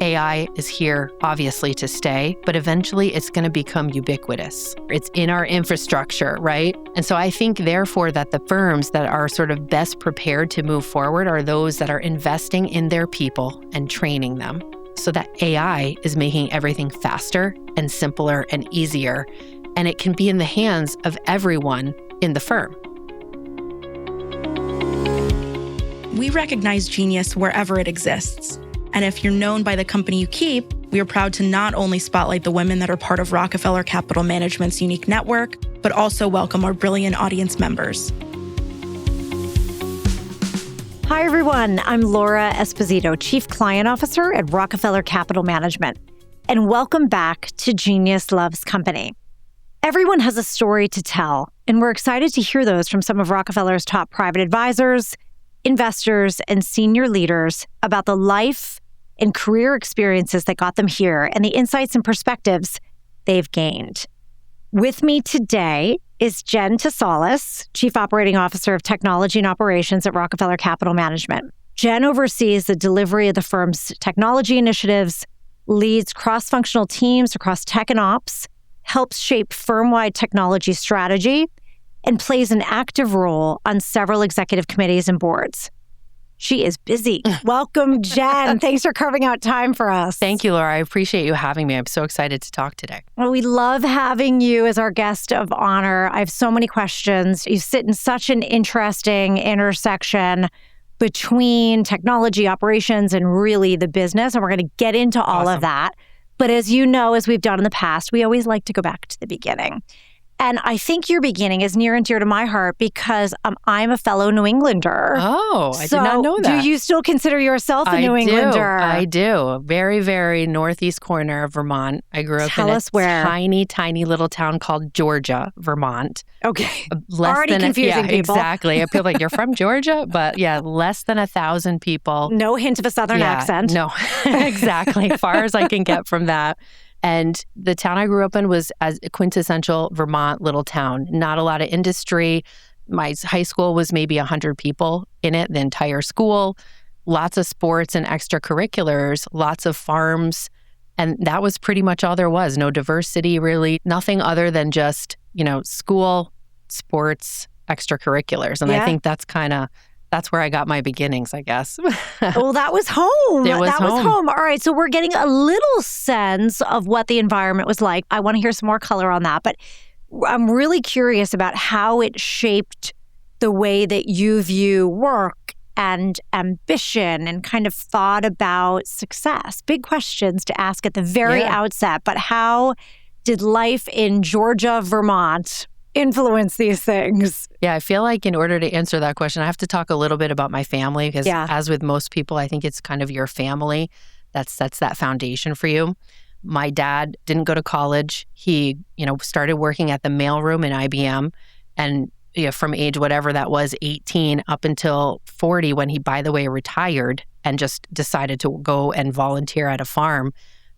AI is here, obviously, to stay, but eventually it's going to become ubiquitous. It's in our infrastructure, right? And so I think, therefore, that the firms that are sort of best prepared to move forward are those that are investing in their people and training them so that AI is making everything faster and simpler and easier, and it can be in the hands of everyone in the firm. We recognize genius wherever it exists. And if you're known by the company you keep, we are proud to not only spotlight the women that are part of Rockefeller Capital Management's unique network, but also welcome our brilliant audience members. Hi, everyone. I'm Laura Esposito, Chief Client Officer at Rockefeller Capital Management. And welcome back to Genius Loves Company. Everyone has a story to tell, and we're excited to hear those from some of Rockefeller's top private advisors, investors, and senior leaders about the life and career experiences that got them here and the insights and perspectives they've gained. With me today is Jenn Tsahalis, Chief Operating Officer of Technology and Operations at Rockefeller Capital Management. Jenn oversees the delivery of the firm's technology initiatives, leads cross-functional teams across tech and ops, helps shape firm-wide technology strategy, and plays an active role on several executive committees and boards. She is busy. Welcome, Jenn. Thanks for carving out time for us. Thank you, Laura. I appreciate you having me. I'm so excited to talk today. Well, we love having you as our guest of honor. I have so many questions. You sit in such an interesting intersection between technology operations and really the business, and we're going to get into all of that. But as you know, as we've done in the past, we always like to go back to the beginning. And I think your beginning is near and dear to my heart because I'm a fellow New Englander. Oh, I did not know that. Do you still consider yourself a New Englander? I do. Very, very northeast corner of Vermont. I grew up in a tiny, tiny little town called Georgia, Vermont. Okay. Already confusing people. Exactly. People like, you're from Georgia? But yeah, less than 1,000 people. No hint of a Southern accent. No, exactly. Far as I can get from that. And the town I grew up in was as a quintessential Vermont little town. Not a lot of industry. My high school was maybe 100 people in it, the entire school. Lots of sports and extracurriculars, lots of farms. And that was pretty much all there was. No diversity, really. Nothing other than just, school, sports, extracurriculars. And I think that's where I got my beginnings, I guess. Well, that was home. That was home. All right. So we're getting a little sense of what the environment was like. I want to hear some more color on that. But I'm really curious about how it shaped the way that you view work and ambition and kind of thought about success. Big questions to ask at the very outset. But how did life in Georgia, Vermont influence these things? Yeah, I feel like in order to answer that question, I have to talk a little bit about my family because as with most people, I think it's kind of your family that sets that foundation for you. My dad didn't go to college. He, started working at the mailroom in IBM and from age whatever that was, 18 up until 40 when he, by the way, retired and just decided to go and volunteer at a farm.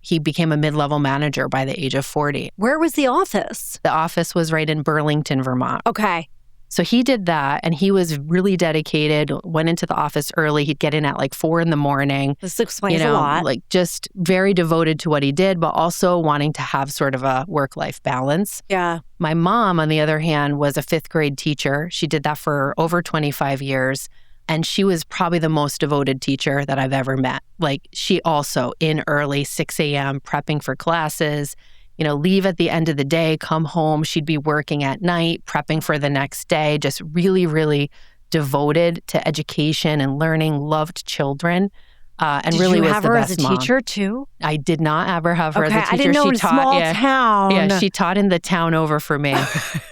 He became a mid-level manager by the age of 40. Where was the office? The office was right in Burlington, Vermont. Okay. So he did that, and he was really dedicated, went into the office early. He'd get in at like 4 a.m. This explains a lot. Like just very devoted to what he did, but also wanting to have sort of a work-life balance. Yeah. My mom, on the other hand, was a 5th grade teacher. She did that for over 25 years. And she was probably the most devoted teacher that I've ever met. Like she also in early 6 a.m. prepping for classes, leave at the end of the day, come home. She'd be working at night, prepping for the next day, just really, really devoted to education and learning, loved children. And really was the best mom. Did you have her as a teacher too? I did not ever have her as a teacher. I didn't know in a small town. Yeah, she taught in the town over for me.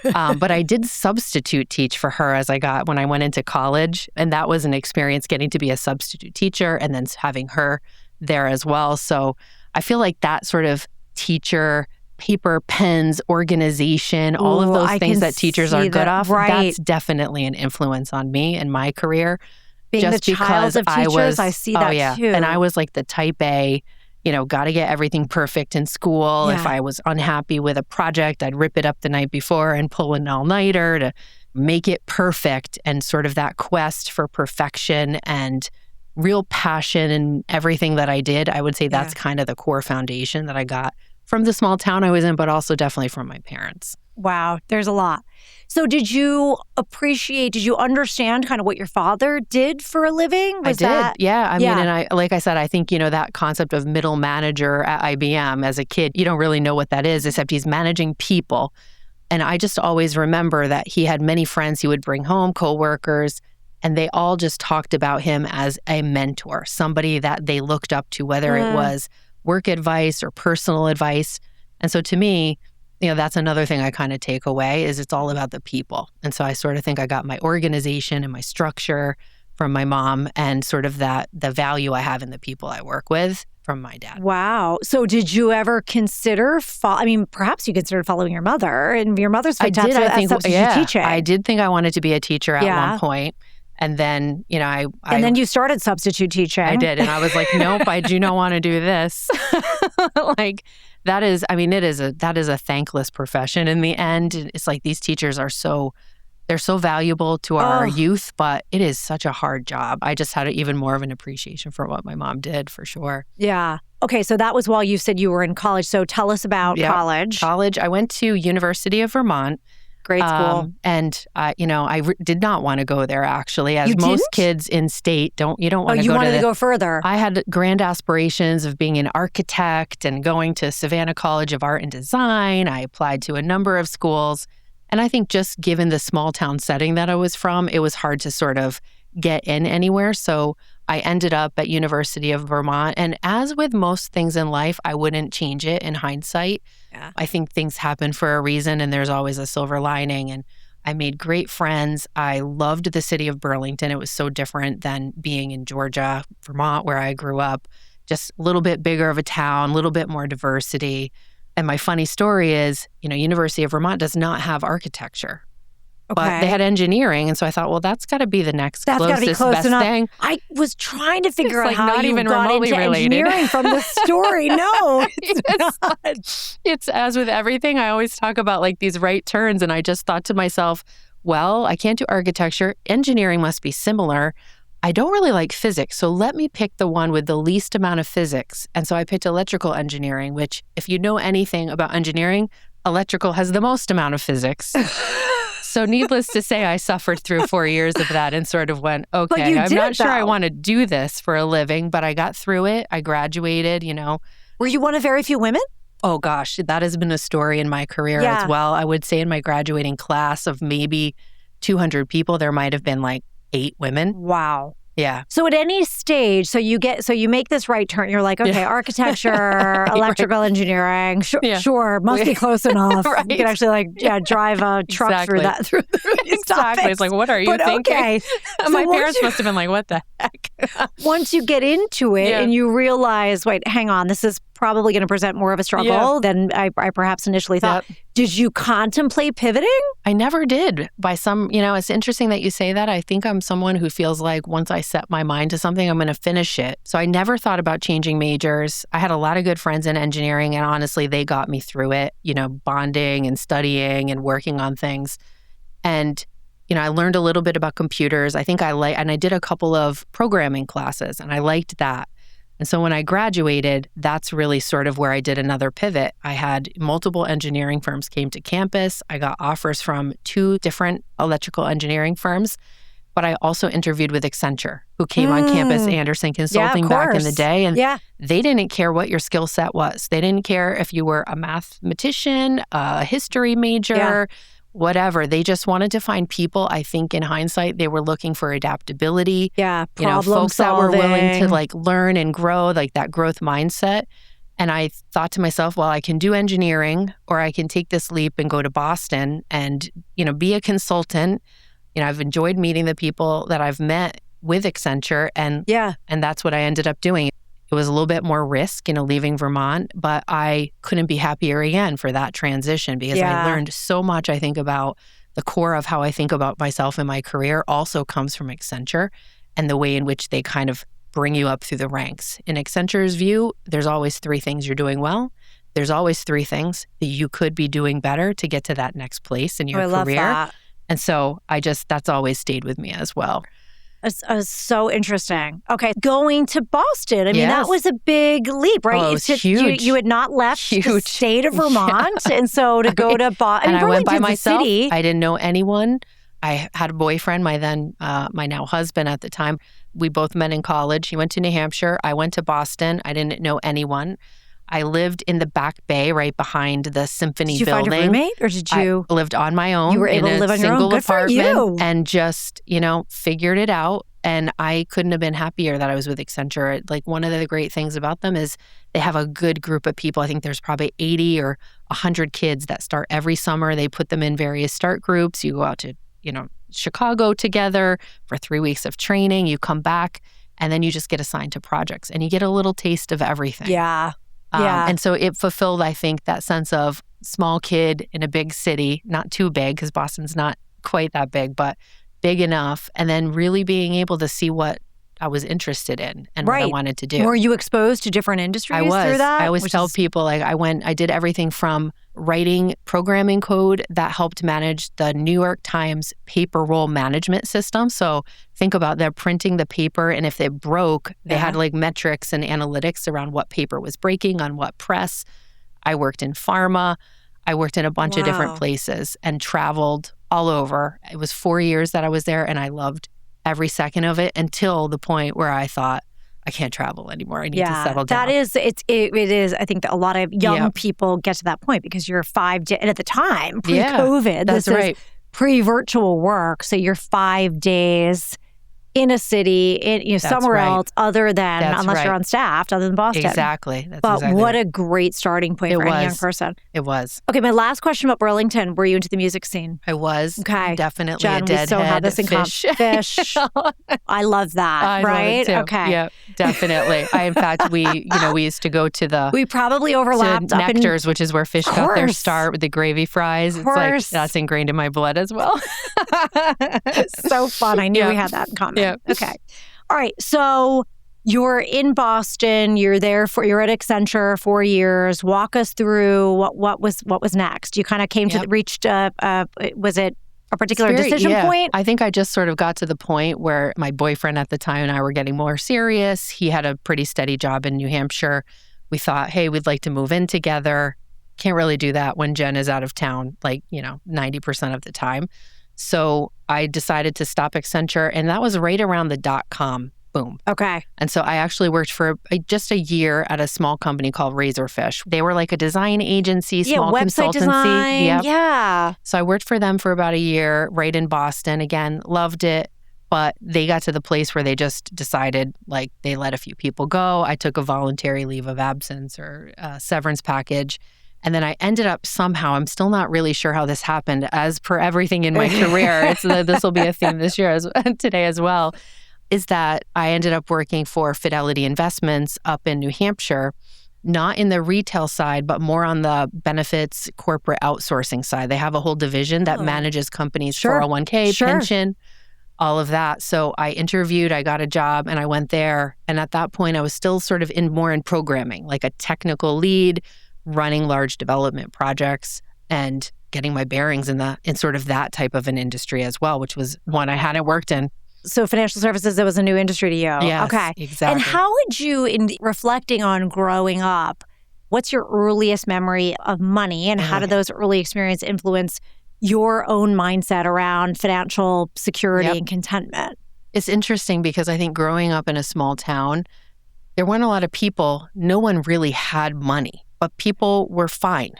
But I did substitute teach for her when I went into college. And that was an experience getting to be a substitute teacher and then having her there as well. So I feel like that sort of teacher, paper, pens, organization, all of those things that teachers are good off, that's definitely an influence on me and my career. Being just the child of teachers, I see that too. And I was like the type A, got to get everything perfect in school. If I was unhappy with a project, I'd rip it up the night before and pull an all-nighter to make it perfect. And sort of that quest for perfection and real passion in everything that I did. I would say that's kind of the core foundation that I got from the small town I was in, but also definitely from my parents. Wow, there's a lot. So did you understand kind of what your father did for a living? I did. Yeah. I mean, and like I said, I think, that concept of middle manager at IBM as a kid, you don't really know what that is, except he's managing people. And I just always remember that he had many friends he would bring home, coworkers, and they all just talked about him as a mentor, somebody that they looked up to, whether it was work advice or personal advice. And so to me, that's another thing I kind of take away is it's all about the people. And so I sort of think I got my organization and my structure from my mom and sort of the value I have in the people I work with from my dad. Wow. So did you ever consider, perhaps you considered following your mother, and your mother's fantastic at substitute teaching. I did think I wanted to be a teacher at one point. And then, and then you started substitute teaching. I did. And I was like, nope, I do not want to do this. That is a thankless profession in the end. It's like these teachers are they're so valuable to our youth, but it is such a hard job. I just had even more of an appreciation for what my mom did, for sure. Yeah. Okay, so that was while you said you were in college. So tell us about college. College, I went to University of Vermont. Great school. And I did not want to go there, actually, as most kids in state don't want to go. You wanted to go further. I had grand aspirations of being an architect and going to Savannah College of Art and Design. I applied to a number of schools. And I think just given the small town setting that I was from, it was hard to sort of get in anywhere. So I ended up at University of Vermont. And as with most things in life, I wouldn't change it in hindsight. Yeah. I think things happen for a reason and there's always a silver lining. And I made great friends. I loved the city of Burlington. It was so different than being in Georgia, Vermont, where I grew up. Just a little bit bigger of a town, a little bit more diversity. And my funny story is, University of Vermont does not have architecture. But they had engineering, and so I thought, well, that's got to be the next closest best thing. I was trying to figure out how not you even got remotely into related. engineering from this story. No, it's not. It's as with everything, I always talk about these right turns, and I just thought to myself, well, I can't do architecture. Engineering must be similar. I don't really like physics, so let me pick the one with the least amount of physics. And so I picked electrical engineering, which, if you know anything about engineering, electrical has the most amount of physics. So needless to say, I suffered through 4 years of that and sort of went, okay, I'm not sure I want to do this for a living, but I got through it. I graduated, Were you one of very few women? Oh, gosh, that has been a story in my career as well. I would say in my graduating class of maybe 200 people, there might have been 8 women. Wow. Yeah. So at any stage, so you make this right turn. You're like, okay, architecture, electrical engineering, sure, must be close enough. Right. You can actually drive a truck through that. Exactly. It's like, what are you thinking? Okay. My parents must have been like, what the heck? Once you get into it and you realize, wait, hang on, this is probably going to present more of a struggle than I perhaps initially thought. Yep. Did you contemplate pivoting? I never did. It's interesting that you say that. I think I'm someone who feels like once I set my mind to something, I'm going to finish it. So I never thought about changing majors. I had a lot of good friends in engineering, and honestly, they got me through it, bonding and studying and working on things. And, I learned a little bit about computers. I think and I did a couple of programming classes, and I liked that. And so when I graduated, that's really sort of where I did another pivot. I had multiple engineering firms came to campus. I got offers from 2 different electrical engineering firms, but I also interviewed with Accenture, who came on campus, Anderson Consulting back in the day. And they didn't care what your skill set was. They didn't care if you were a mathematician, a history major, whatever. They just wanted to find people. I think in hindsight, they were looking for adaptability. Yeah, folks that were willing to learn and grow, that growth mindset. And I thought to myself, well, I can do engineering, or I can take this leap and go to Boston and, be a consultant. I've enjoyed meeting the people that I've met with Accenture, and that's what I ended up doing. It was a little bit more risk, leaving Vermont, but I couldn't be happier again for that transition because I learned so much. I think about the core of how I think about myself in my career also comes from Accenture and the way in which they kind of bring you up through the ranks. In Accenture's view, there's always 3 things you're doing well. There's always 3 things that you could be doing better to get to that next place in your career. Love that. And so that's always stayed with me as well. It's so interesting. Okay. Going to Boston. I mean, Yes. that was a big leap, right? Oh, it was huge. You had not left the Huge. state of Vermont. And so to go to Boston. And I went by Burlington's a myself. city. I didn't know anyone. I had a boyfriend, my now husband at the time. We both met in college. He went to New Hampshire. I went to Boston. I didn't know anyone. I lived in the back bay right behind the Symphony building. Did you find a roommate or did you? I lived on my own. You were able to live on your own. Good for you. Apartment and just, figured it out. And I couldn't have been happier that I was with Accenture. Like, one of the great things about them is they have a good group of people. I think there's probably 80 or 100 kids that start every summer. They put them in various start groups. You go out to, Chicago together for 3 weeks of training. You come back and then you just get assigned to projects and you get a little taste of everything. Yeah. And so it fulfilled, I think, that sense of small kid in a big city, not too big because Boston's not quite that big, but big enough. And then really being able to see what I was interested in and what I wanted to do. Were you exposed to different industries through that? I always tell people, I did everything from writing programming code that helped manage the New York Times paper roll management system. So think about they're printing the paper, and if it broke, they had metrics and analytics around what paper was breaking on what press. I worked in pharma. I worked in a bunch of different places and traveled all over. It was 4 years that I was there, and I loved every second of it until the point where I thought, I can't travel anymore. I need to settle down. It is. I think that a lot of young people get to that point because you're 5 days, and at the time, pre-COVID, that's this right. is pre-virtual work. So you're 5 days in a city, somewhere else other than, unless you're on staff, other than Boston. Exactly. What a great starting point for any young person. It was. Okay, my last question about Burlington. Were you into the music scene? I was. Okay. Definitely Jen, a deadhead. we still have this in common. Fish. I love that, I right? love it too. Okay. Yeah, definitely. In fact, we used to go to the... We probably overlapped to Nectar's, which is where fish got their start with the gravy fries. Of It's course. that's ingrained in my blood as well. So fun. I knew we had that in common. Yeah. Okay. All right. So you're in Boston. You're at Accenture 4 years. Walk us through what was next. You kind of came reached. Was it a particular decision point? I think I just sort of got to the point where my boyfriend at the time and I were getting more serious. He had a pretty steady job in New Hampshire. We thought, hey, we'd like to move in together. Can't really do that when Jen is out of town, 90% of the time. So I decided to stop Accenture, and that was right around the .com boom. Okay. And so I actually worked for just a year at a small company called Razorfish. They were like a design agency, small website consultancy. Design. Yep. Yeah. So I worked for them for about a year right in Boston. Again, loved it. But they got to the place where they just decided, they let a few people go. I took a voluntary leave of absence or severance package. And then I ended up somehow, I'm still not really sure how this happened, as per everything in my career, this will be a theme this year, today as well, is that I ended up working for Fidelity Investments up in New Hampshire, not in the retail side, but more on the benefits corporate outsourcing side. They have a whole division that manages companies' 401k, pension, all of that. So I interviewed, I got a job, and I went there. And at that point, I was still sort of more in programming, like a technical lead, running large development projects and getting my bearings in sort of that type of an industry as well, which was one I hadn't worked in. So financial services, it was a new industry to you. Yes, okay. Exactly. And how would you, in reflecting on growing up, what's your earliest memory of money and how did those early experiences influence your own mindset around financial security and contentment? It's interesting because I think growing up in a small town, there weren't a lot of people. No one really had money, but people were fine.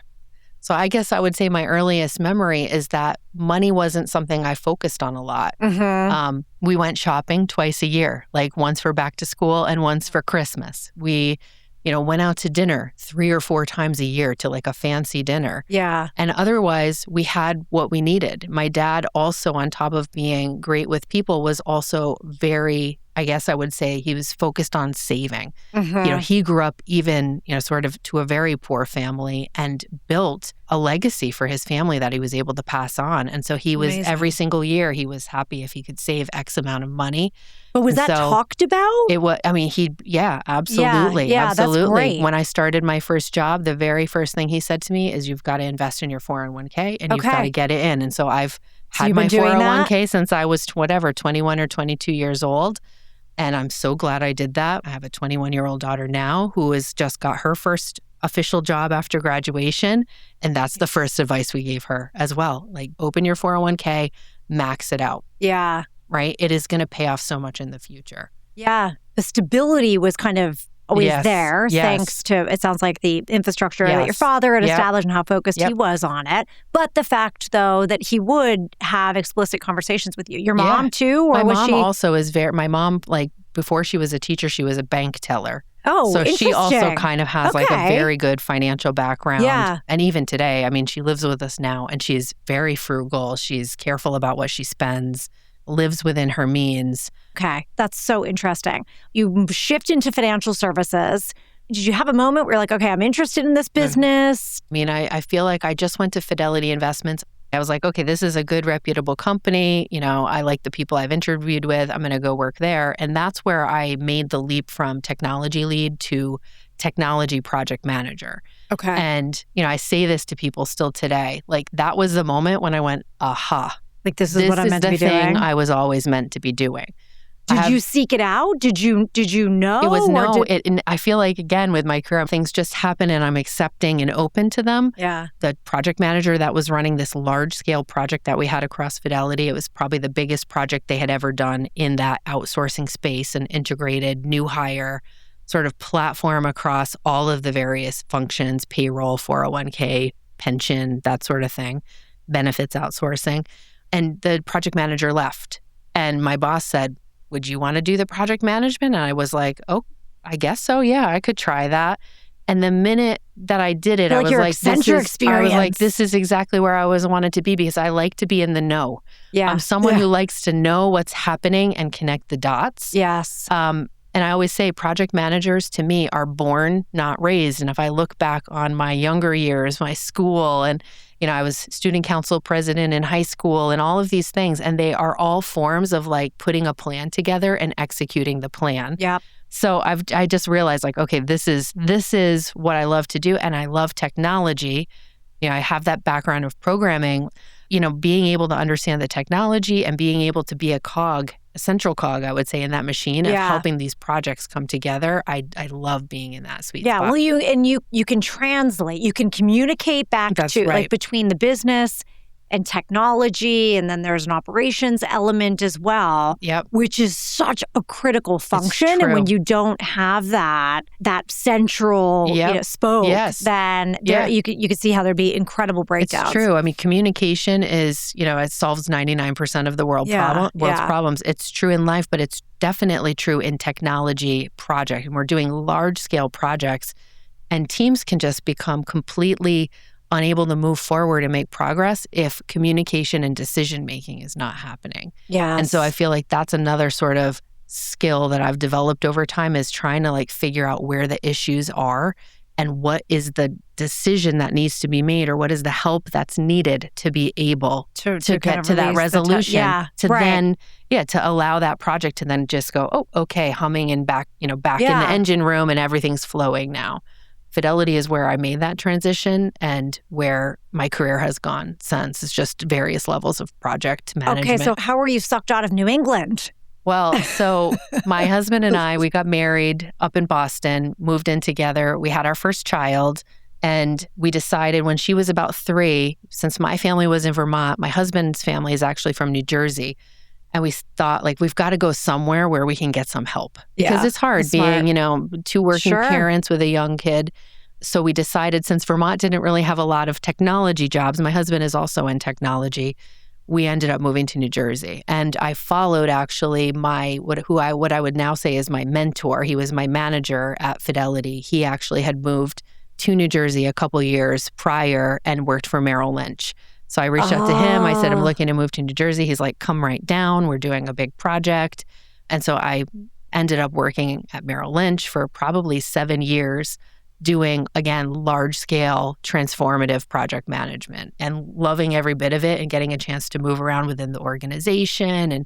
So I guess I would say my earliest memory is that money wasn't something I focused on a lot. Mm-hmm. We went shopping twice a year, like once for back to school and once for Christmas. We, went out to dinner 3 or 4 times a year to like a fancy dinner. Yeah. And otherwise, we had what we needed. My dad also, on top of being great with people, was also very, I guess I would say, he was focused on saving. Mm-hmm. He grew up even, sort of to a very poor family and built a legacy for his family that he was able to pass on. And so he was, every single year, he was happy if he could save X amount of money. But was that talked about? It was, absolutely. Yeah, Absolutely. that's great. When I started my first job, the very first thing he said to me is, you've got to invest in your 401k and you've got to get it in. And so I've Had my 401k since I was 21 or 22 years old. And I'm so glad I did that. I have a 21-year-old daughter now who has just got her first official job after graduation. And that's the first advice we gave her as well. Like, open your 401k, max it out. Yeah. Right? It is going to pay off so much in the future. Yeah. The stability was kind of always there, thanks to, it sounds like, the infrastructure that your father had established and how focused he was on it. But the fact, though, that he would have explicit conversations with you. Your mom, too? Or my mom also is my mom, like, before she was a teacher, she was a bank teller. Oh, so she also kind of has like a very good financial background. Yeah. And even today, I mean, she lives with us now and she's very frugal. She's careful about what she spends, lives within her means. Okay. That's so interesting. You shift into financial services. Did you have a moment where you're like, okay, I'm interested in this business? I mean, I feel like I just went to Fidelity Investments. I was like, okay, this is a good, reputable company. You know, I like the people I've interviewed with. I'm going to go work there. And that's where I made the leap from technology lead to technology project manager. Okay. And, you know, I say this to people still today. Like, that was the moment when I went, aha. Like, this is what I'm meant to be doing. This is the thing I was always meant to be doing. Did you seek it out? Did you know? It was no. And I feel like, again, with my career, things just happen and I'm accepting and open to them. Yeah. The project manager that was running this large-scale project that we had across Fidelity, it was probably the biggest project they had ever done in that outsourcing space, and integrated new hire sort of platform across all of the various functions, payroll, 401k, pension, that sort of thing, benefits outsourcing. And the project manager left. And my boss said, would you want to do the project management? And I was like, oh, I guess so. Yeah, I could try that. And the minute that I did it, I was like, this is exactly where I always wanted to be, because I like to be in the know. Yeah. I'm someone who likes to know what's happening and connect the dots. Yes. And I always say project managers to me are born, not raised. And if I look back on my younger years, my school, and you know, I was student council president in high school and all of these things, and they are all forms of like putting a plan together and executing the plan. Yeah. So I just realized, like, okay, this is what I love to do, and I love technology. You know, I have that background of programming. You know, being able to understand the technology and being able to be a central cog, I would say, in that machine of helping these projects come together. I love being in that sweet spot. Well, you can translate, you can communicate back like between the business and technology, and then there's an operations element as well, which is such a critical function. And when you don't have that central spoke, then you could see how there'd be incredible breakdowns. It's true. I mean, communication is, you know, it solves 99% of the world's problems. It's true in life, but it's definitely true in technology project. And we're doing large scale projects, and teams can just become completely unable to move forward and make progress if communication and decision-making is not happening. Yes. And so I feel like that's another sort of skill that I've developed over time, is trying to like figure out where the issues are and what is the decision that needs to be made, or what is the help that's needed to be able to get to that resolution, to allow that project to then just go, oh, okay, humming and back in the engine room and everything's flowing now. Fidelity is where I made that transition and where my career has gone since. It's just various levels of project management. Okay, so how were you sucked out of New England? Well, so my husband and I, we got married up in Boston, moved in together. We had our first child, and we decided when she was about 3, since my family was in Vermont, my husband's family is actually from New Jersey. And we thought, like, we've got to go somewhere where we can get some help. Because it's hard being, you know, 2 working parents with a young kid. So we decided, since Vermont didn't really have a lot of technology jobs, my husband is also in technology, we ended up moving to New Jersey. And I followed actually what I would now say is my mentor. He was my manager at Fidelity. He actually had moved to New Jersey a couple years prior and worked for Merrill Lynch. So I reached out to him. I said, I'm looking to move to New Jersey. He's like, come right down. We're doing a big project. And so I ended up working at Merrill Lynch for probably 7 years, doing, again, large-scale transformative project management and loving every bit of it, and getting a chance to move around within the organization and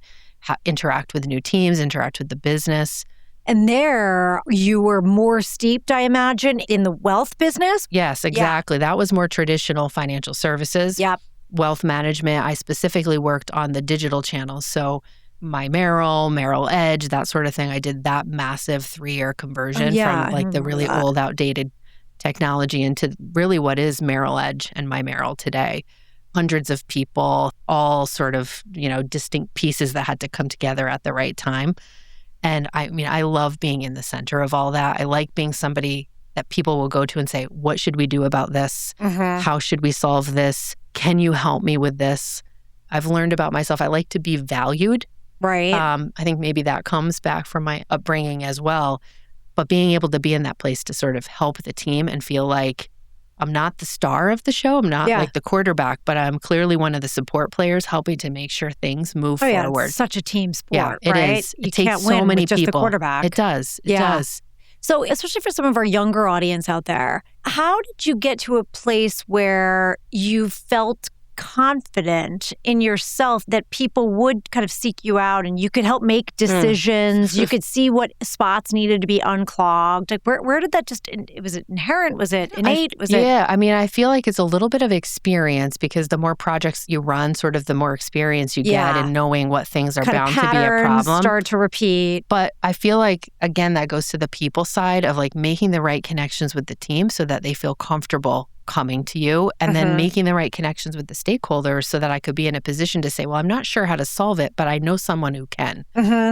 interact with new teams, interact with the business. And there, you were more steeped, I imagine, in the wealth business? Yes, exactly. That was more traditional financial services. Yep. wealth management, I specifically worked on the digital channels. So my Merrill Edge, that sort of thing. I did that massive 3-year conversion from like the really old, outdated technology into really what is Merrill Edge and my Merrill today. Hundreds of people, all sort of, distinct pieces that had to come together at the right time. And I love being in the center of all that. I like being somebody that people will go to and say, what should we do about this? How should we solve this? Can you help me with this? I've learned about myself. I like to be valued. Right. I think maybe that comes back from my upbringing as well. But being able to be in that place to sort of help the team and feel like I'm not the star of the show. I'm not like the quarterback, but I'm clearly one of the support players helping to make sure things move forward. It's such a team sport, yeah, it right? is. You it takes can't so win many with just people. the quarterback. It does. It does. So especially for some of our younger audience out there, how did you get to a place where you felt confident in yourself that people would kind of seek you out and you could help make decisions? You could see what spots needed to be unclogged. Like where did that was it inherent? Was it innate? I feel like it's a little bit of experience because the more projects you run, sort of the more experience you get in knowing what things are bound to be a problem. Start to repeat. But I feel like, again, that goes to the people side of like making the right connections with the team so that they feel comfortable coming to you, and then making the right connections with the stakeholders so that I could be in a position to say, well, I'm not sure how to solve it, but I know someone who can.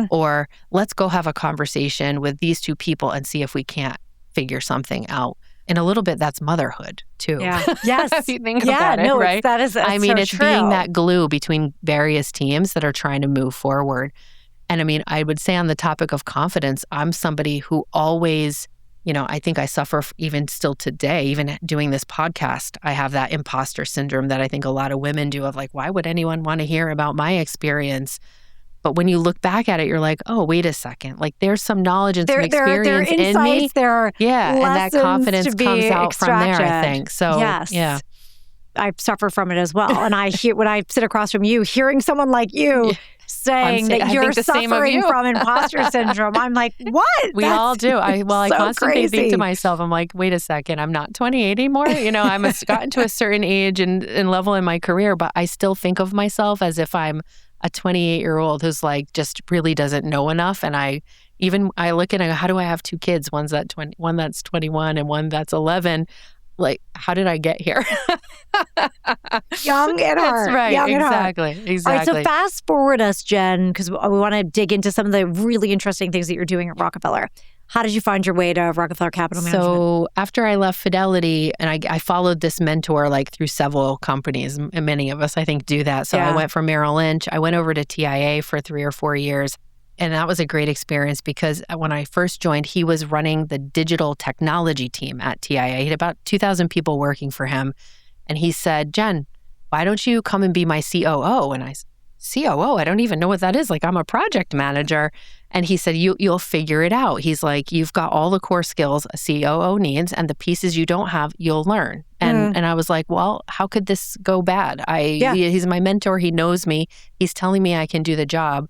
Or let's go have a conversation with these two people and see if we can't figure something out. And a little bit, that's motherhood too. Yeah. Yes. If you think about it, right? That's it's true. Being that glue between various teams that are trying to move forward. And I would say on the topic of confidence, I'm somebody who always, I think I suffer even still today, even doing this podcast. I have that imposter syndrome that I think a lot of women do of like, why would anyone want to hear about my experience? But when you look back at it, you're like, oh, wait a second. Like there's some knowledge and some experience in me. There are and that confidence comes out from there, I think. So, yes. I suffer from it as well. And I hear when I sit across from you, hearing someone like you saying that you're suffering from imposter syndrome, I'm like, what? We all do. I constantly crazy. think to myself, I'm like, wait a second, I'm not 28 anymore. I'm gotten to a certain age and level in my career, but I still think of myself as if I'm a 28-year-old who's like just really doesn't know enough. And I look at it, how do I have two kids? One that's 21 and one that's 11. Like, how did I get here? Young at heart. That's right. Young exactly. All right, so fast forward us, Jenn, because we want to dig into some of the really interesting things that you're doing at Rockefeller. How did you find your way to Rockefeller Capital Management? So after I left Fidelity, and I followed this mentor like through several companies, and many of us, I think, do that. So I went from Merrill Lynch. I went over to TIA for 3 or 4 years. And that was a great experience because when I first joined, he was running the digital technology team at TIA. He had about 2,000 people working for him. And he said, Jenn, why don't you come and be my COO? And I said, COO? I don't even know what that is. Like, I'm a project manager. And he said, you'll figure it out. He's like, you've got all the core skills a COO needs, and the pieces you don't have, you'll learn. And I was like, well, how could this go bad? He's my mentor. He knows me. He's telling me I can do the job.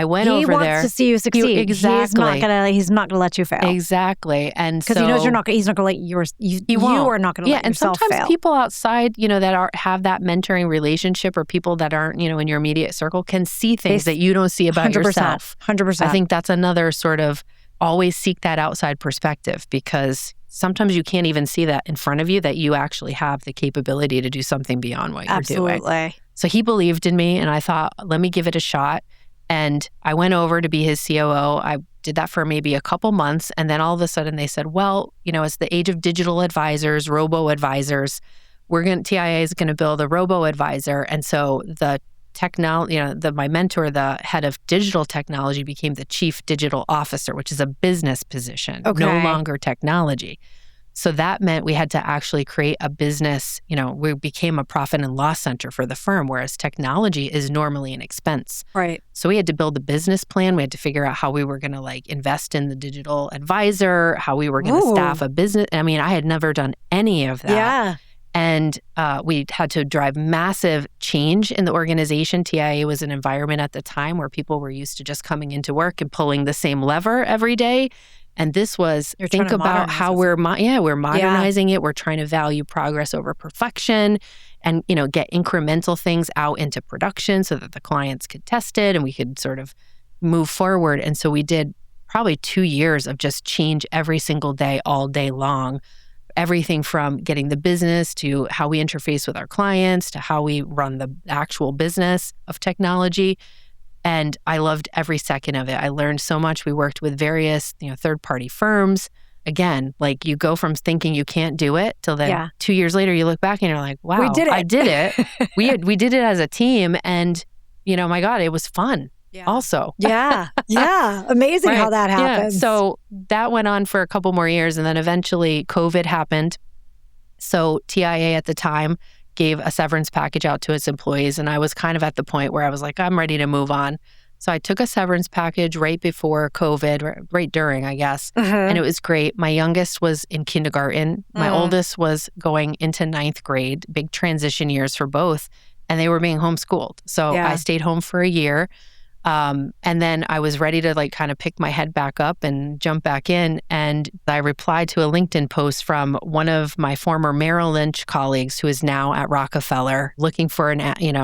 I went over there. He wants to see you succeed. Exactly. He's not gonna let you fail. Exactly. And because he knows he's not gonna let you are not gonna let yourself fail. And sometimes people outside, that have that mentoring relationship, or people that aren't, in your immediate circle, can see things that you don't see about 100%, yourself. 100%. I think that's another sort of always seek that outside perspective, because sometimes you can't even see that in front of you, that you actually have the capability to do something beyond what you're doing. Absolutely. So he believed in me, and I thought, let me give it a shot. And I went over to be his COO. I did that for maybe a couple months. And then all of a sudden they said, well, it's the age of digital advisors, robo-advisors. TIA is going to build a robo-advisor. And so the technology, my mentor, the head of digital technology, became the chief digital officer, which is a business position, no longer technology. So that meant we had to actually create a business, we became a profit and loss center for the firm, whereas technology is normally an expense. Right. So we had to build a business plan. We had to figure out how we were going to invest in the digital advisor, how we were going to staff a business. I mean, I had never done any of that. Yeah. And we had to drive massive change in the organization. TIA was an environment at the time where people were used to just coming into work and pulling the same lever every day. And this was, think about how we're modernizing it. We're trying to value progress over perfection. and, get incremental things out into production so that the clients could test it and we could sort of move forward. And so we did probably 2 years of just change every single day, all day long. Everything from getting the business to how we interface with our clients to how we run the actual business of technology. And I loved every second of it. I learned so much. We worked with various, third-party firms. Again, like you go from thinking you can't do it till then 2 years later, you look back and you're like, wow, we did it. I did it. We did it as a team. And, my God, it was fun. Yeah. Also. Yeah. Amazing how that happens. Yeah. So that went on for a couple more years. And then eventually COVID happened. So TIA at the time gave a severance package out to its employees. And I was kind of at the point where I was like, I'm ready to move on. So I took a severance package right before COVID, right during, I guess. And it was great. My youngest was in kindergarten. My oldest was going into 9th grade, big transition years for both. And they were being homeschooled. So I stayed home for a year. And then I was ready to kind of pick my head back up and jump back in. And I replied to a LinkedIn post from one of my former Merrill Lynch colleagues who is now at Rockefeller looking for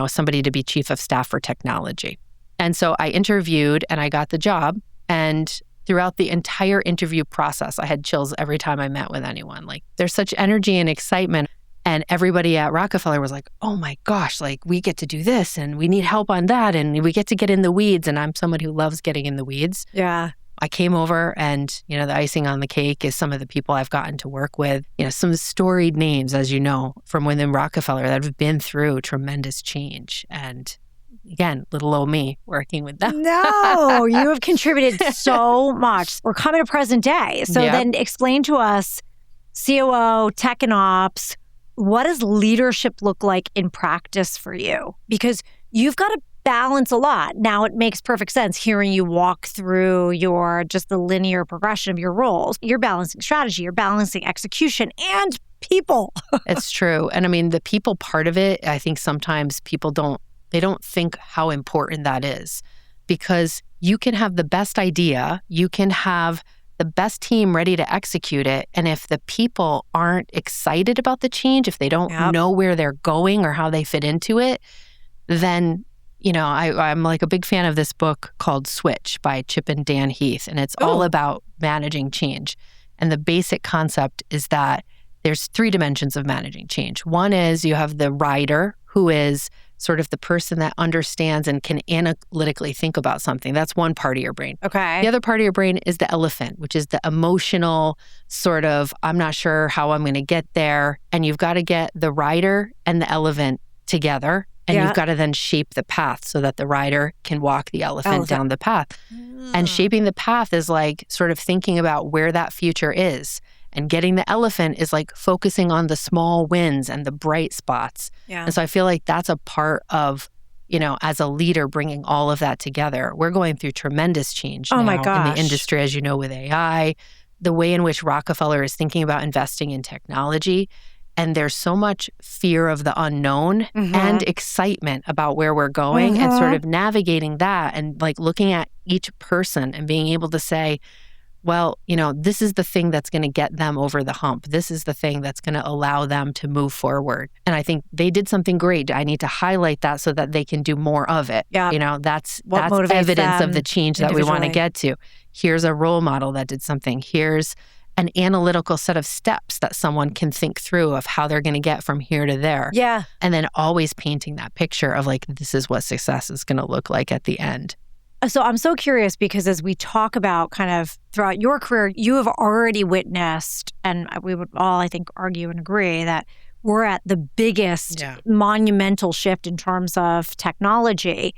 somebody to be chief of staff for technology. And so I interviewed and I got the job. And throughout the entire interview process, I had chills every time I met with anyone. There's such energy and excitement. And everybody at Rockefeller was like, oh my gosh, we get to do this and we need help on that. And we get to get in the weeds. And I'm someone who loves getting in the weeds. Yeah. I came over and, the icing on the cake is some of the people I've gotten to work with, some storied names, as you know, from within Rockefeller that have been through tremendous change. And again, little old me working with them. No, you have contributed so much. We're coming to present day. So then explain to us, COO, tech and ops, what does leadership look like in practice for you? Because you've got to balance a lot. Now, it makes perfect sense hearing you walk through just the linear progression of your roles. You're balancing strategy, you're balancing execution and people. It's true. And I mean, the people part of it, I think sometimes people don't think how important that is, because you can have the best idea, you can have the best team ready to execute it. And if the people aren't excited about the change, if they don't know where they're going or how they fit into it, then, I'm a big fan of this book called Switch by Chip and Dan Heath. And it's all about managing change. And the basic concept is that there's 3 dimensions of managing change. One is you have the rider, who is sort of the person that understands and can analytically think about something. That's one part of your brain. Okay. The other part of your brain is the elephant, which is the emotional sort of, I'm not sure how I'm going to get there. And you've got to get the rider and the elephant together. And you've got to then shape the path so that the rider can walk the elephant down the path. And shaping the path is sort of thinking about where that future is. And getting the elephant is focusing on the small wins and the bright spots. Yeah. And so I feel like that's a part of, as a leader, bringing all of that together. We're going through tremendous change now in the industry, as you know, with AI, the way in which Rockefeller is thinking about investing in technology. And there's so much fear of the unknown and excitement about where we're going and sort of navigating that and looking at each person and being able to say, well, this is the thing that's going to get them over the hump. This is the thing that's going to allow them to move forward. And I think they did something great. I need to highlight that so that they can do more of it. Yeah. That's evidence of the change that we want to get to. Here's a role model that did something. Here's an analytical set of steps that someone can think through of how they're going to get from here to there. Yeah. And then always painting that picture of this is what success is going to look like at the end. So I'm so curious because as we talk about kind of throughout your career, you have already witnessed, and we would all, I think, argue and agree that we're at the biggest monumental shift in terms of technology.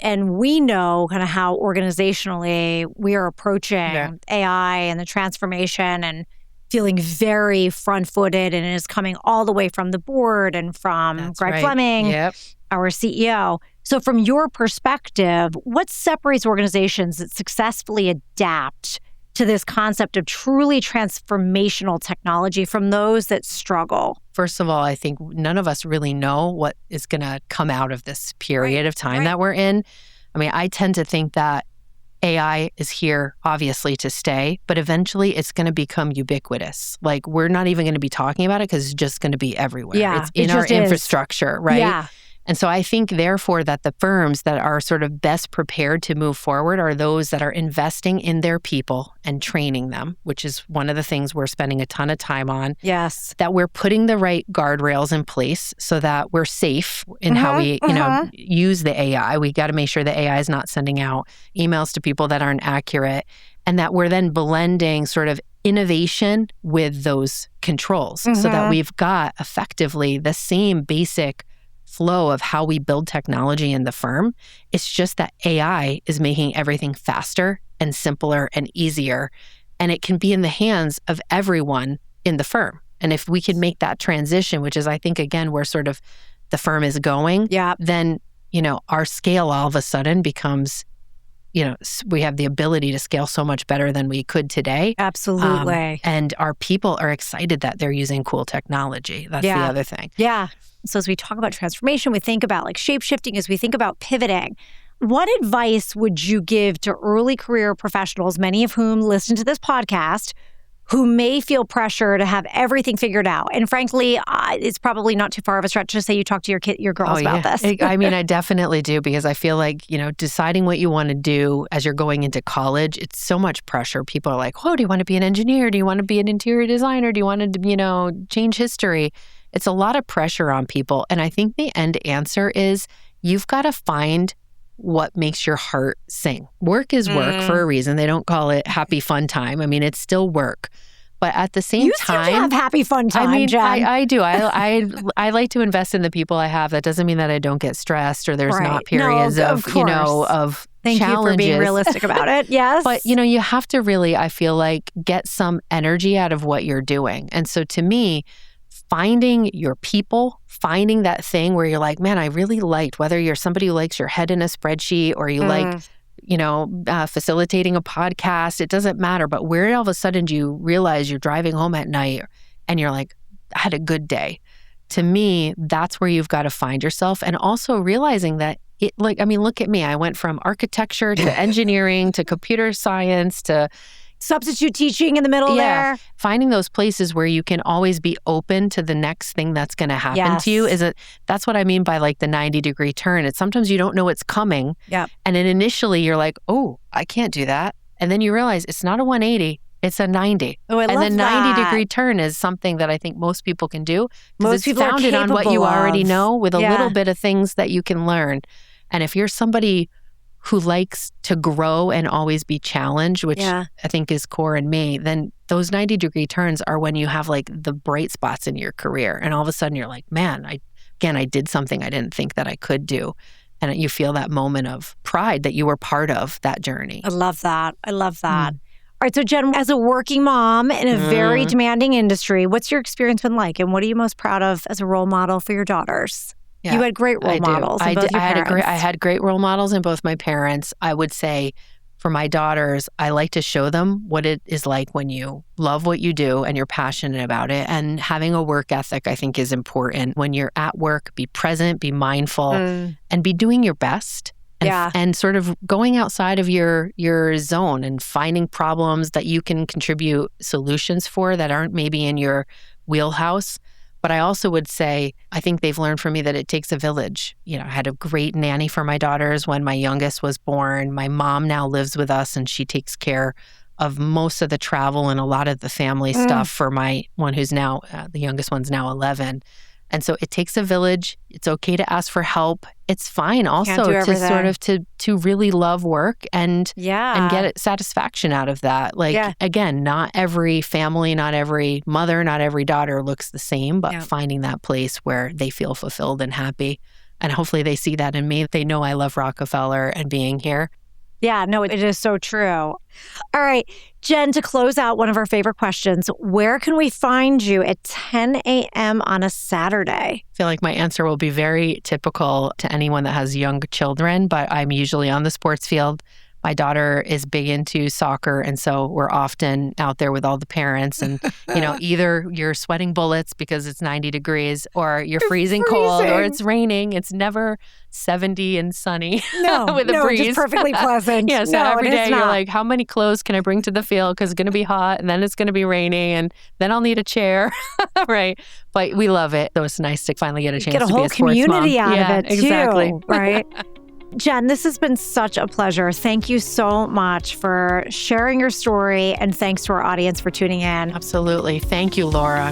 And we know kind of how organizationally we are approaching AI and the transformation and feeling very front-footed, and it is coming all the way from the board and from Greg Fleming, our CEO. So from your perspective, what separates organizations that successfully adapt to this concept of truly transformational technology from those that struggle? First of all, I think none of us really know what is going to come out of this period of time that we're in. I mean, I tend to think that AI is here, obviously, to stay, but eventually it's going to become ubiquitous. Like, we're not even going to be talking about it because it's just going to be everywhere. Yeah, it's in our infrastructure, right? Yeah. And so I think, therefore, that the firms that are sort of best prepared to move forward are those that are investing in their people and training them, which is one of the things we're spending a ton of time on. Yes. That we're putting the right guardrails in place so that we're safe in how we, use the AI. We got to make sure the AI is not sending out emails to people that aren't accurate, and that we're then blending sort of innovation with those controls so that we've got effectively the same basic flow of how we build technology in the firm. It's just that AI is making everything faster and simpler and easier, and it can be in the hands of everyone in the firm. And if we can make that transition, which is, I think, again, where sort of the firm is going, then, our scale all of a sudden becomes, we have the ability to scale so much better than we could today. Absolutely. And our people are excited that they're using cool technology. That's the other thing. Yeah. So as we talk about transformation, we think about like shape-shifting, as we think about pivoting. What advice would you give to early career professionals, many of whom listen to this podcast, who may feel pressure to have everything figured out? And frankly, it's probably not too far of a stretch to say you talk to your girls about this. I mean, I definitely do, because I feel like, deciding what you want to do as you're going into college, it's so much pressure. People are like, oh, do you want to be an engineer? Do you want to be an interior designer? Do you want to, change history? It's a lot of pressure on people. And I think the end answer is you've got to find what makes your heart sing. Work is work for a reason. They don't call it happy fun time. I mean, it's still work. But at the same time, you seem to have happy fun time, Jen. I do. I like to invest in the people I have. That doesn't mean that I don't get stressed or there's not periods of challenges. Thank you for being realistic about it. Yes. But, you have to really, I feel like, get some energy out of what you're doing. And so to me, finding your people, finding that thing where you're like, man, I really liked, whether you're somebody who likes your head in a spreadsheet or you like, facilitating a podcast, it doesn't matter. But where all of a sudden do you realize you're driving home at night and you're like, I had a good day. To me, that's where you've got to find yourself. And also realizing that look at me. I went from architecture to engineering to computer science to substitute teaching in the middle there. Finding those places where you can always be open to the next thing that's going to happen to you. That's what I mean by like the 90-degree turn. It's sometimes you don't know what's coming. Yep. And then initially you're like, oh, I can't do that. And then you realize it's not a 180, it's a 90. Oh, I love that. And the 90-degree turn is something that I think most people can do. Most people are founded on what you already know with a little bit of things that you can learn. And if you're somebody who likes to grow and always be challenged, which I think is core in me, then those 90-degree turns are when you have like the bright spots in your career. And all of a sudden you're like, man, I did something I didn't think that I could do. And you feel that moment of pride that you were part of that journey. I love that. All right. So Jenn, as a working mom in a very demanding industry, what's your experience been like? And what are you most proud of as a role model for your daughters? Yeah, you had great role models in both your parents. I had great role models in both my parents. I would say for my daughters, I like to show them what it is like when you love what you do and you're passionate about it. And having a work ethic, I think, is important. When you're at work, be present, be mindful, and be doing your best. And sort of going outside of your zone and finding problems that you can contribute solutions for that aren't maybe in your wheelhouse. But I also would say, I think they've learned from me that it takes a village. I had a great nanny for my daughters when my youngest was born. My mom now lives with us and she takes care of most of the travel and a lot of the family stuff for my one who's now, the youngest one's now 11. And so it takes a village. It's okay to ask for help. It's fine also to sort of to really love work and get satisfaction out of that. Again, not every family, not every mother, not every daughter looks the same, but finding that place where they feel fulfilled and happy. And hopefully they see that in me. They know I love Rockefeller and being here. Yeah, no, it is so true. All right, Jenn, to close out one of our favorite questions, where can we find you at 10 a.m. on a Saturday? I feel like my answer will be very typical to anyone that has young children, but I'm usually on the sports field My daughter is big into soccer, and so we're often out there with all the parents. And, either you're sweating bullets because it's 90 degrees or you're freezing cold or it's raining. It's never 70 and sunny with a breeze. Just perfectly pleasant. So every day you're like, how many clothes can I bring to the field? Because it's going to be hot, and then it's going to be raining, and then I'll need a chair. Right. But we love it. So it's nice to finally get a chance to be a sports mom. Get a whole community out of it, too. Exactly. Right. Jenn, this has been such a pleasure. Thank you so much for sharing your story, and thanks to our audience for tuning in. Absolutely. Thank you, Laura.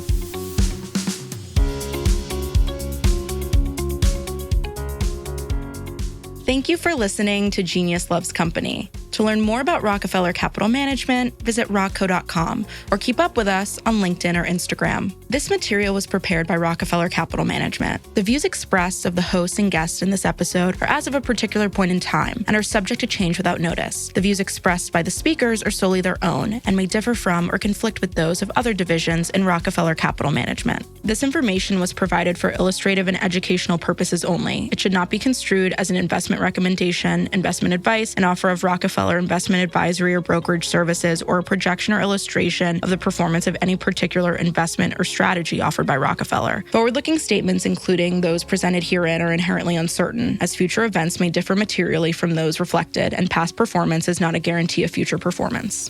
Thank you for listening to Genius Loves Company. To learn more about Rockefeller Capital Management, visit rockco.com or keep up with us on LinkedIn or Instagram. This material was prepared by Rockefeller Capital Management. The views expressed of the hosts and guests in this episode are as of a particular point in time and are subject to change without notice. The views expressed by the speakers are solely their own and may differ from or conflict with those of other divisions in Rockefeller Capital Management. This information was provided for illustrative and educational purposes only. It should not be construed as an investment recommendation, investment advice, an offer of Rockefeller investment advisory or brokerage services, or a projection or illustration of the performance of any particular investment or strategy offered by Rockefeller. Forward-looking statements, including those presented herein, are inherently uncertain, as future events may differ materially from those reflected, and past performance is not a guarantee of future performance.